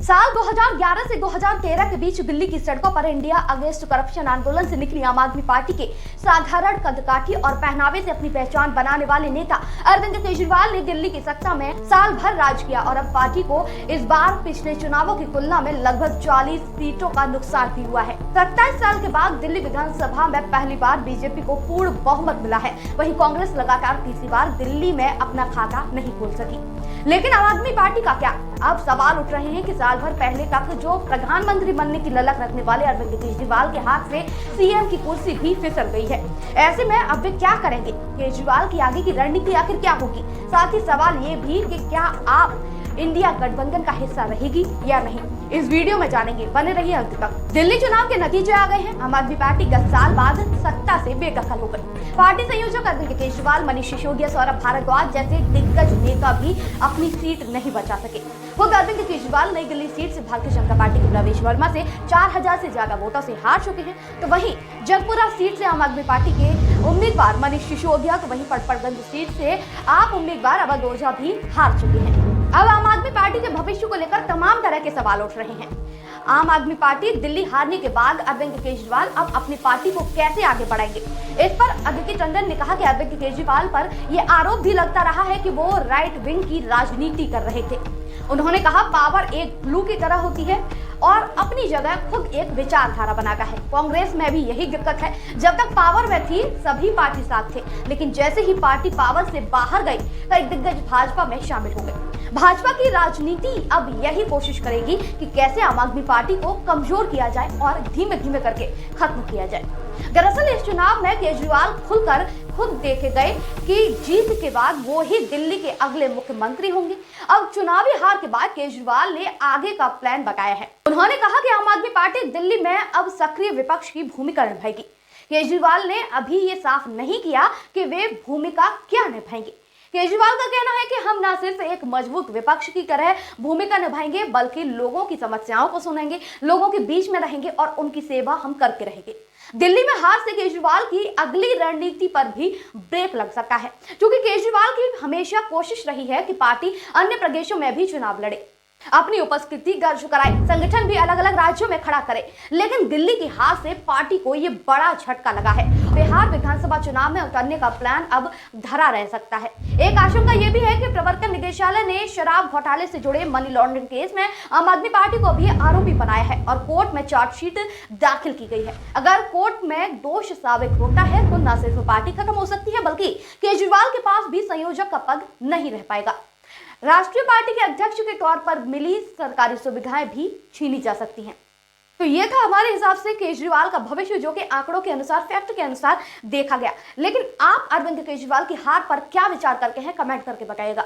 साल 2011 से 2013 के बीच दिल्ली की सड़कों पर इंडिया अगेंस्ट करप्शन आंदोलन से निकली आम आदमी पार्टी के साधारण कदकाठी और पहनावे से अपनी पहचान बनाने वाले नेता अरविंद केजरीवाल ने दिल्ली की सत्ता में साल भर राज किया और अब पार्टी को इस बार पिछले चुनावों की तुलना में लगभग 40 सीटों का नुकसान भी हुआ है। 27 साल के बाद दिल्ली विधानसभा में पहली बार बीजेपी को पूर्ण बहुमत मिला है। वहीं कांग्रेस लगातार तीसरी बार दिल्ली में अपना खाता नहीं खोल सकी। लेकिन आम आदमी पार्टी का क्या? अब सवाल उठ रहे हैं कि साल भर पहले तक जो प्रधानमंत्री बनने की ललक रखने वाले अरविंद केजरीवाल के हाथ से सीएम की कुर्सी भी फिसल गई है। ऐसे में अब वे क्या करेंगे? केजरीवाल की आगे की रणनीति आखिर क्या होगी? साथ ही सवाल ये भी कि क्या आप इंडिया गठबंधन का हिस्सा रहेगी या नहीं, इस वीडियो में जानेंगे। बने रहिए अंत तक। दिल्ली चुनाव के नतीजे आ गए हैं। आम आदमी पार्टी 10 साल बाद सत्ता से बेदखल हो गई। पार्टी संयोजक अरविंद केजरीवाल, मनीष सिसोदिया, सौरभ भारद्वाज जैसे दिग्गज नेता भी अपनी सीट नहीं बचा सके। खुद अरविंद केजरीवाल नई दिल्ली सीट से भारतीय जनता पार्टी के प्रवेश वर्मा से 4000 से ज्यादा वोटों से हार चुके हैं। तो वहीं जगपुरा सीट से आम आदमी पार्टी के उम्मीदवार मनीष सिसोदिया, तो वहीं पटपड़गंज सीट से आप उम्मीदवार अवध ओझा भी हार चुके हैं। अब आम आदमी पार्टी के भविष्य को लेकर तमाम तरह के सवाल उठ रहे हैं। आम आदमी पार्टी दिल्ली हारने के बाद अरविंद केजरीवाल अब अपनी पार्टी को कैसे आगे बढ़ाएंगे? इस पर अदिति टंडन ने कहा कि अरविंद केजरीवाल पर यह आरोप भी लगता रहा है कि वो राइट विंग की राजनीति कर रहे थे। उन्होंने कहा, पावर एक ग्लू की तरह होती है और अपनी जगह खुद एक विचारधारा बनाता है। कांग्रेस में भी यही दिक्कत है। जब तक पावर में थी सभी पार्टी साथ थे, लेकिन जैसे ही पार्टी पावर से बाहर गई कई दिग्गज भाजपा में शामिल हो गए। भाजपा की राजनीति अब यही कोशिश करेगी कि कैसे आम आदमी पार्टी को कमजोर किया जाए और धीमे धीमे करके खत्म किया जाए। दरअसल इस चुनाव में केजरीवाल खुलकर खुद देखे गए कि जीत के बाद वो ही दिल्ली के अगले मुख्यमंत्री होंगे। अब चुनावी हार के बाद केजरीवाल ने आगे का प्लान बताया है। उन्होंने कहा कि आम आदमी पार्टी दिल्ली में अब सक्रिय विपक्ष की भूमिका निभाएगी। केजरीवाल ने अभी ये साफ नहीं किया कि वे भूमिका क्या निभाएंगे। केजरीवाल का कहना है कि हम न सिर्फ एक मजबूत विपक्ष की तरह भूमिका निभाएंगे, बल्कि लोगों की समस्याओं को सुनेंगे, लोगों के बीच में रहेंगे और उनकी सेवा हम करके रहेंगे। दिल्ली में हार से केजरीवाल की अगली रणनीति पर भी ब्रेक लग सकता है, क्योंकि केजरीवाल की हमेशा कोशिश रही है कि पार्टी अन्य प्रदेशों में भी चुनाव लड़े, अपनी उपस्थिति दर्ज कराए, संगठन भी अलग अलग राज्यों में खड़ा करे। लेकिन दिल्ली की हार से पार्टी को ये बड़ा झटका लगा है। बिहार विधानसभा चुनाव में उतरने का प्लान अब धरा रह सकता है। एक आशंका ये भी है कि प्रवर्तन निदेशालय ने शराब घोटाले से जुड़े मनी लॉन्ड्रिंग केस में आम आदमी पार्टी को भी आरोपी बनाया है और कोर्ट में चार्जशीट दाखिल की गई है। अगर कोर्ट में दोष साबित होता है तो न सिर्फ पार्टी खत्म हो सकती है, बल्कि केजरीवाल के पास भी संयोजक का पद नहीं रह पाएगा। राष्ट्रीय पार्टी के अध्यक्ष के तौर पर मिली सरकारी सुविधाएं भी छीनी जा सकती हैं। तो ये था हमारे हिसाब से केजरीवाल का भविष्य, जो कि आंकड़ों के अनुसार, फैक्ट के अनुसार देखा गया। लेकिन आप अरविंद केजरीवाल की हार पर क्या विचार करके हैं, कमेंट करके बताइएगा।